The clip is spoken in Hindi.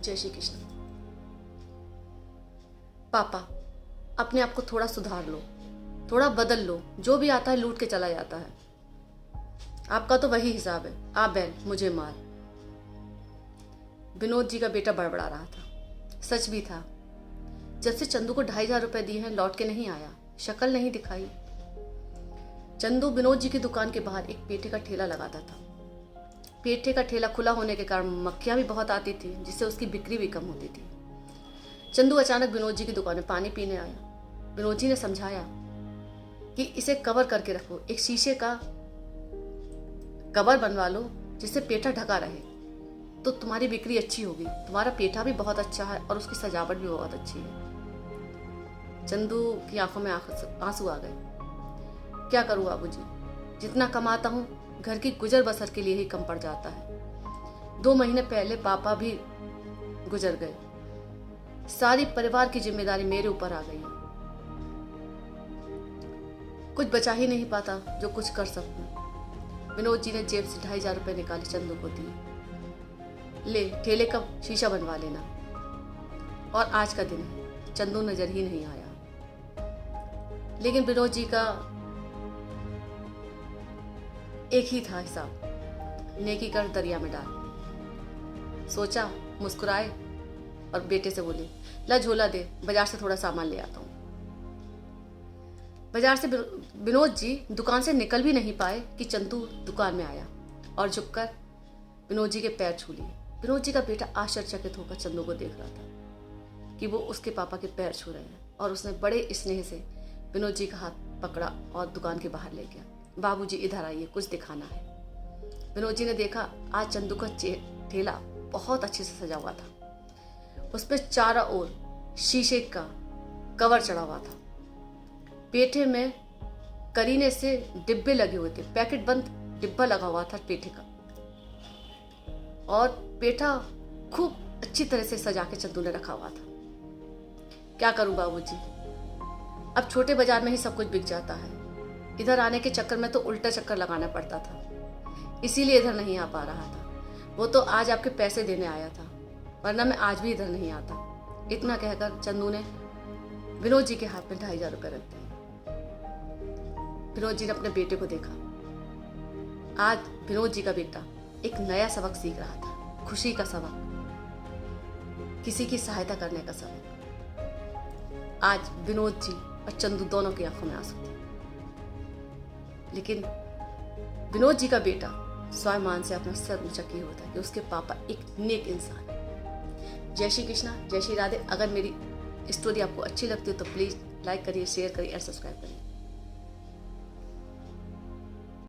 जय श्री कृष्ण। पापा, अपने आप को थोड़ा सुधार लो, थोड़ा बदल लो। जो भी आता है लूट के चला जाता है। आपका तो वही हिसाब है, आप बहन मुझे मार। विनोद जी का बेटा बड़बड़ा रहा था। सच भी था। जब से चंदू को 2,500 रुपए दिए हैं, लौट के नहीं आया, शक्ल नहीं दिखाई। चंदू विनोद जी की दुकान के बाहर एक पेठे का ठेला लगाता था। पेठे का ठेला खुला होने के कारण मक्खियां भी बहुत आती थी, जिससे उसकी बिक्री भी कम होती थी। चंदू अचानक विनोद जी की दुकान में पानी पीने आया। विनोद जी ने समझाया कि इसे कवर करके रखो, एक शीशे का कवर बनवा लो जिससे पेठा ढका रहे, तो तुम्हारी बिक्री अच्छी होगी। तुम्हारा पेठा भी बहुत अच्छा है और उसकी सजावट भी बहुत अच्छी है। चंदू की आंखों में आंसू आ गए। क्या करूँ बाबूजी, जितना कमाता हूँ घर की गुजर बसर के लिए ही कम पड़ जाता है। 2 महीने पहले पापा भी गुजर गए। सारी परिवार की जिम्मेदारी मेरे ऊपर आ गई है। कुछ बचा ही नहीं पाता जो कुछ कर सकूं। विनोद जी ने जेब से 2,500 रुपए निकाले, चंदू को दिए। ले, ठेले का शीशा बनवा लेना। और आज का दिन है। चंदू नजर ही नहीं आया। लेकिन विनोद जी का एक ही था हिसाब, नेकी कर दरिया में डाल। सोचा, मुस्कुराए और बेटे से बोले, ला झोला दे, बाजार से थोड़ा सामान ले आता हूँ। बाजार से विनोद जी दुकान से निकल भी नहीं पाए कि चंदू दुकान में आया और झुककर विनोद जी के पैर छू लिए। विनोद जी का बेटा आश्चर्यचकित होकर चंदू को देख रहा था कि वो उसके पापा के पैर छू रहे हैं, और उसने बड़े स्नेह से विनोद जी का हाथ पकड़ा और दुकान के बाहर ले गया। बाबूजी इधर आइए, कुछ दिखाना है। विनोद जी ने देखा आज चंदू का ठेला बहुत अच्छे से सजा हुआ था। उस पर चारों ओर शीशे का कवर चढ़ा हुआ था। पेठे में करीने से डिब्बे लगे हुए थे, पैकेट बंद डिब्बा लगा हुआ था पेठे का, और पेठा खूब अच्छी तरह से सजा के चंदू ने रखा हुआ था। क्या करूं बाबूजी, अब छोटे बाजार में ही सब कुछ बिक जाता है। इधर आने के चक्कर में तो उल्टा चक्कर लगाना पड़ता था, इसीलिए इधर नहीं आ पा रहा था। वो तो आज आपके पैसे देने आया था, वरना मैं आज भी इधर नहीं आता। इतना कहकर चंदू ने विनोद जी के हाथ में 2,500 रुपए रख दिए। विनोद जी ने अपने बेटे को देखा। आज विनोद जी का बेटा एक नया सबक सीख रहा था, खुशी का सबक, किसी की सहायता करने का सबक। आज विनोद जी और चंदू दोनों की आंखों में आंसू थे। लेकिन विनोद जी का बेटा स्वाभिमान से अपना सर ऊंचा किए होता है कि उसके पापा एक नेक इंसान है। जय श्री कृष्णा, जय श्री राधे। अगर मेरी स्टोरी आपको अच्छी लगती हो तो प्लीज़ लाइक करिए, शेयर करिए और सब्सक्राइब करिए।